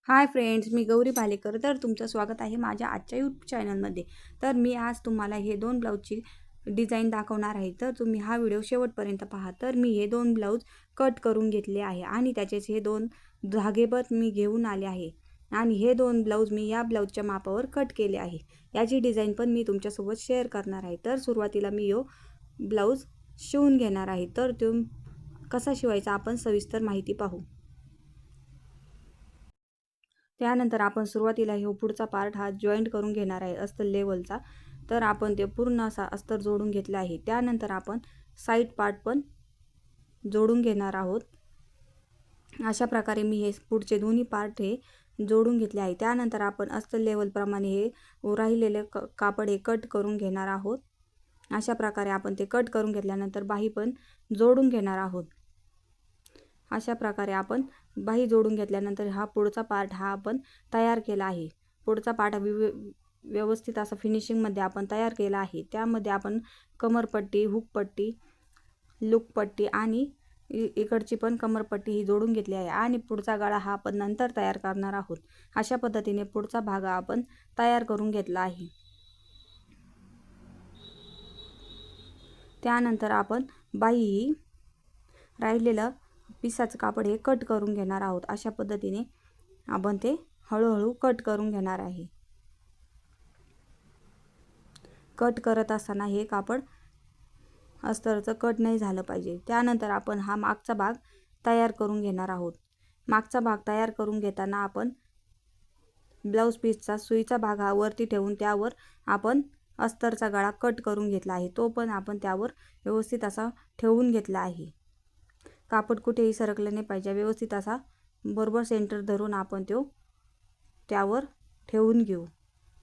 Hi friends, मी गौरी पालेकर. तर तुमचं स्वागत आहे माझ्या आजच्या यूट्यूब चॅनलमध्ये. तर मी आज तुम्हाला हे दोन ब्लाऊजची डिझाईन दाखवणार आहे. तर तुम्ही हा व्हिडिओ शेवटपर्यंत पहा. तर मी हे दोन ब्लाऊज कट करून घेतले आहे आणि त्याचेच हे दोन धागेबत मी घेऊन आले आहे आणि हे दोन ब्लाऊज मी या ब्लाऊजच्या मापावर कट केले आहे. याची डिझाईन पण मी तुमच्यासोबत शेअर करणार आहे. तर सुरुवातीला मी ब्लाऊज शिवून घेणार आहे. तर तो कसा शिवायचा आपण सविस्तर माहिती पाहू. त्यानंतर आपण सुरुवातीला पुढचा पार्ट हा जॉईंट करून घेणार आहे अस्तर लेवलचा. तर आपण ते पूर्ण असा अस्तर जोडून घेतला आहे. त्यानंतर आपण साईड पार्ट पण जोडून घेणार आहोत. अशा प्रकारे मी हे पुढचे दोन्ही पार्ट हे जोडून घेतले आहे. त्यानंतर आपण अस्तर लेवलप्रमाणे हे राहिलेले कापड हे कट करून घेणार आहोत. अशा प्रकारे आपण ते कट करून घेतल्यानंतर बाही पण जोडून घेणार आहोत. अशा प्रकारे आपण बाही जोडून घेतल्यानंतर हा पुढचा पार्ट हा आपण तयार केला आहे. पुढचा पार्ट व्यवस्थित असा फिनिशिंगमध्ये आपण तयार केला आहे. त्यामध्ये आपण कमरपट्टी, हुकपट्टी, लूकपट्टी आणि इकडची पण कमरपट्टी ही जोडून घेतली आहे आणि पुढचा गळा हा आपण नंतर तयार करणार आहोत. अशा पद्धतीने पुढचा भाग आपण तयार करून घेतला आहे. त्यानंतर आपण बाही राहिलेलं पिसाचं कापड हे कट करून घेणार आहोत. अशा पद्धतीने आपण ते हळूहळू कट करून घेणार आहे. कट करत असताना हे कापड अस्तरचं कट नाही झालं पाहिजे. त्यानंतर आपण हा मागचा भाग तयार करून घेणार आहोत. मागचा भाग तयार करून घेताना आपण ब्लाऊज पीसचा सुईचा भाग हा वरती ठेवून त्यावर आपण अस्तरचा गळा कट करून घेतला आहे. तो पण आपण त्यावर व्यवस्थित असा ठेवून घेतला आहे. कापड कुठेही सरकलं नाही पाहिजे. व्यवस्थित असा बरोबर सेंटर धरून आपण त्यावर ठेवून घेऊ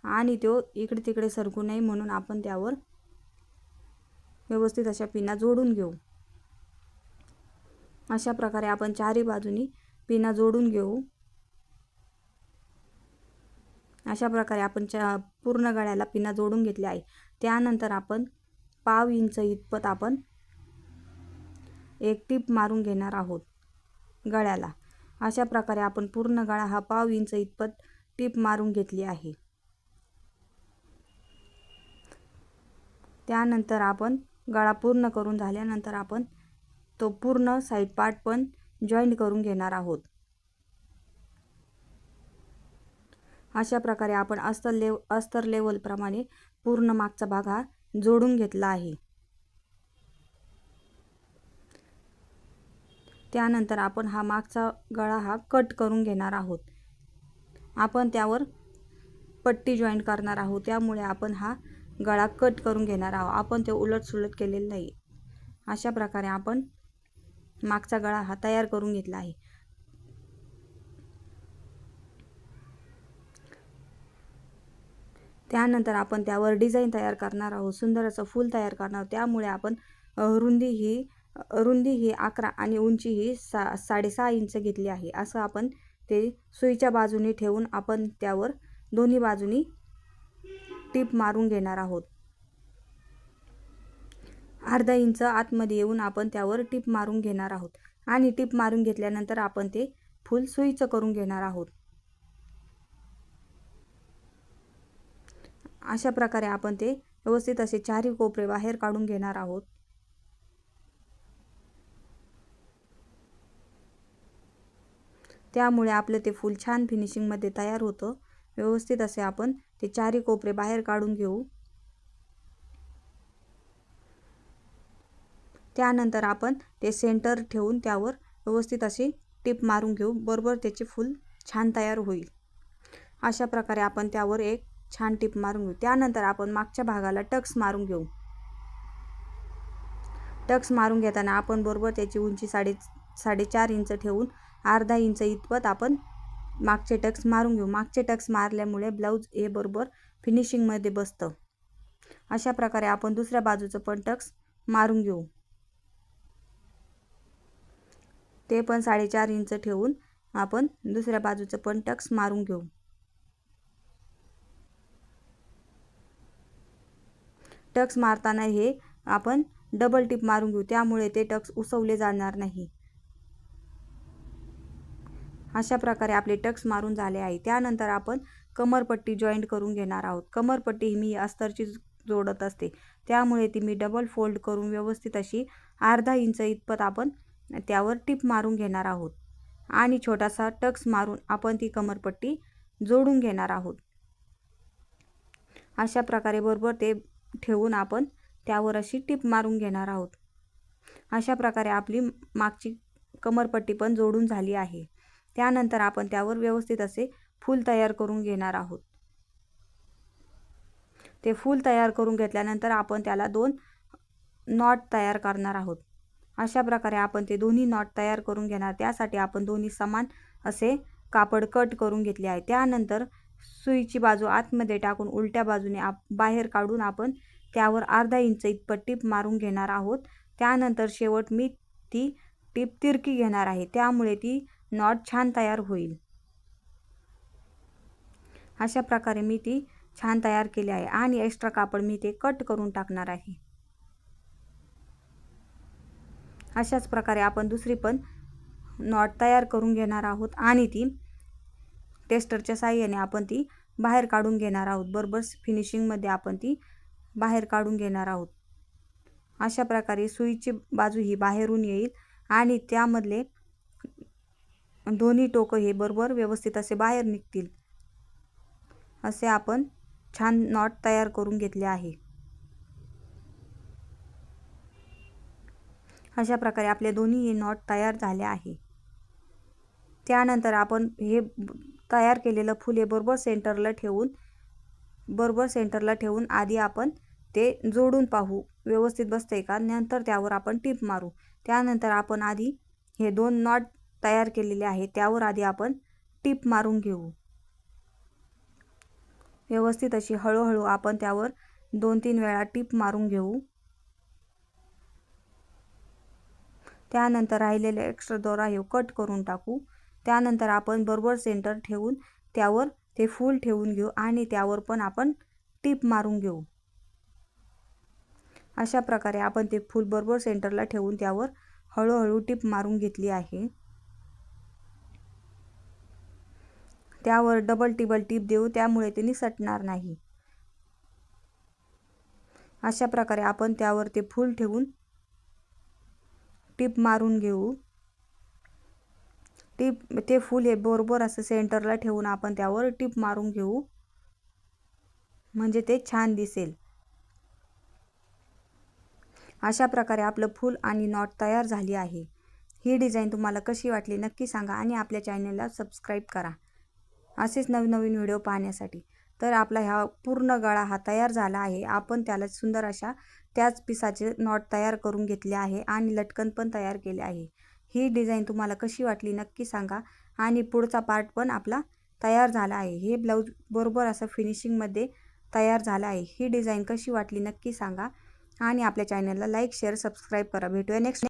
आणि इकडे तिकडे सरकू नये म्हणून आपण त्यावर व्यवस्थित अशा पिना जोडून घेऊ. अशा प्रकारे आपण चारही बाजूनी पिना जोडून घेऊ. अशा प्रकारे आपण पूर्ण गळ्याला पिना जोडून घेतली आहे. त्यानंतर आपण पाव इंच इतपत आपण एक टीप मारून घेणार आहोत गळ्याला. अशा प्रकारे आपण पूर्ण गळा हा पाव इंच इतपत टीप मारून घेतली आहे. त्यानंतर आपण गळा पूर्ण करून झाल्यानंतर आपण तो पूर्ण साईड पार्ट पण जॉईंट करून घेणार आहोत. अशा प्रकारे आपण अस्तर लेवलप्रमाणे पूर्ण मागचा भाग हा जोडून घेतला आहे. त्यानंतर आपण हा मागचा गळा हा कट करून घेणार आहोत. आपण त्यावर पट्टी जॉईंट करणार आहोत. त्यामुळे आपण हा गळा कट करून घेणार आहोत. आपण ते उलट सुलट केलेलं नाही. अशा प्रकारे आपण मागचा गळा हा तयार करून घेतला आहे. त्यानंतर आपण त्यावर डिझाईन तयार करणार आहोत. सुंदर असं फूल तयार करणार आहोत. त्यामुळे आपण रुंदी ही 11 आणि उंची ही 6.5 इंच घेतली आहे. असं आपण ते सुईच्या बाजूने ठेवून आपण त्यावर दोन्ही बाजूनी टीप मारून घेणार आहोत. अर्धा इंच आतमध्ये येऊन आपण त्यावर टीप मारून घेणार आहोत आणि टीप मारून घेतल्यानंतर आपण ते फूल सुईचं करून घेणार आहोत. अशा प्रकारे आपण ते व्यवस्थित असे चारही कोपरे बाहेर काढून घेणार आहोत. त्यामुळे आपलं ते फूल छान फिनिशिंगमध्ये तयार होतं. व्यवस्थित असे आपण ते चारही कोपरे बाहेर काढून घेऊ. त्यानंतर आपण ते सेंटर ठेवून त्यावर व्यवस्थित अशी टीप मारून घेऊ. बरोबर त्याचे फूल छान तयार होईल. अशा प्रकारे आपण त्यावर एक छान टीप मारून घेऊ. त्यानंतर आपण मागच्या भागाला टक्स मारून घेऊ. टक्स मारून घेताना आपण बरोबर त्याची उंची 4.5 इंच ठेवून अर्धा इंच इतपत आपण मागचे टक्स मारून घेऊ. मागचे टक्स मारल्यामुळे ब्लाऊज हे बरोबर फिनिशिंगमध्ये बसतं. अशा प्रकारे आपण दुसऱ्या बाजूचं पण टक्स मारून घेऊ. ते पण 4.5 इंच ठेवून आपण दुसऱ्या बाजूचं पण टक्स मारून घेऊ. टक्स मारताना हे आपण डबल टिप मारून घेऊ. त्यामुळे ते टक्स उसवले जाणार नाही. अशा प्रकारे आपले टक्स मारून झाले आहे। त्यानंतर आपण कमरपट्टी जॉईंट करून घेणार आहोत। कमरपट्टी ही मी अस्तरची जोडत असते, त्यामुळे ती मी डबल फोल्ड करून व्यवस्थित अशी अर्धा इंच इतपत आपण त्यावर टिप मारून घेणार आहोत आणि छोटासा टक्स मारून आपण ती कमरपट्टी जोडून घेणार आहोत। अशा प्रकारे बरोबर ते ठेवून आपण त्यावर अशी टिप मारून घेणार आहोत। अशा प्रकारे आपली मागची कमरपट्टी पण जोडून झाली आहे। त्यानंतर आपण त्यावर व्यवस्थित असे फूल तयार करून घेणार आहोत। ते फूल तयार करून घेतल्यानंतर आपण त्याला 2 नॉट तयार करणार आहोत। अशा प्रकारे आपण ते दोन्ही नॉट तयार करून घेणार। त्यासाठी आपण दोन्ही समान असे कापड कट करून घेतले आहे। त्यानंतर सुईची बाजू आतमध्ये टाकून उलट्या बाजूने बाहेर काढून आपण त्यावर अर्धा इंच इतपत टिप मारून घेणार आहोत। त्यानंतर शेवट मी ती टिप तिरकी घेणार आहे, त्यामुळे ती नॉट छान तयार होईल। अशा प्रकारे मी ती छान तयार केली आहे आणि एक्स्ट्रा कापड मी ते कट करून टाकणार आहे। अशाच प्रकारे आपण दुसरी पण नॉट तयार करून घेणार आहोत आणि ती टेस्टरच्या साहाय्याने आपण ती बाहेर काढून घेणार आहोत। बरोबर फिनिशिंगमध्ये आपण ती बाहेर काढून घेणार आहोत। अशा प्रकारे सुईची बाजू ही बाहेरून येईल आणि त्यामधले दोन्ही टोक हे बरोबर व्यवस्थित असे बाहेर निघतील, असे आपण छान नॉट तयार करून घेतले आहे। अशा प्रकारे आपले दोन्ही नॉट तयार झाले आहे। त्यानंतर आपण हे तयार केलेलं फूल हे बरोबर सेंटरला ठेवून आधी आपण ते जोडून पाहू व्यवस्थित बसते का, नंतर त्यावर आपण टिप मारू। त्यानंतर आपण आधी हे 2 नॉट तयार केलेले आहे त्यावर आधी आपण टिप मारून घेऊ। व्यवस्थित अशी हळूहळू आपण त्यावर 2-3 वेळा टिप मारून घेऊ। त्यानंतर राहिलेले एक्स्ट्रा दोरा हे कट करून टाकू। त्यानंतर आपण बरोबर सेंटर ठेवून त्यावर ते फूल ठेवून घेऊ आणि त्यावर पण आपण टिप मारून घेऊ। अशा प्रकारे आपण ते फूल बरोबर सेंटरला ठेवून त्यावर हळूहळू टिप मारून घेतली आहे। त्यावर डबल टिबल टिप देऊ, त्यामुळे ते निसटणार नाही। अशा प्रकारे आपण त्यावर ते फूल ठेवून टिप मारून घेऊ। ते फूल हे बरोबर असं सेंटरला ठेवून आपण त्यावर टिप मारून घेऊ, म्हणजे ते छान दिसेल। अशा प्रकारे आपलं फूल आणि नॉट तयार झाली आहे। ही डिझाईन तुम्हाला कशी वाटली नक्की सांगा आणि आपल्या चॅनलला सबस्क्राईब करा असेच नवनवीन व्हिडिओ पाहण्यासाठी। तर आपला हा पूर्ण गळा हा तयार झाला आहे। आपण त्याला सुंदर अशा त्याच पिसाचे नॉट तयार करून घेतले आहे आणि लटकन पण तयार केले आहे। ही डिझाईन तुम्हाला कशी वाटली नक्की सांगा आणि पुढचा पार्ट पण आपला तयार झाला आहे। हे ब्लाऊज बरोबर असं फिनिशिंगमध्ये तयार झाला आहे। ही डिझाईन कशी वाटली नक्की सांगा आणि आपल्या चॅनलला लाईक शेअर सबस्क्राईब करा। भेटूया नेक्स्ट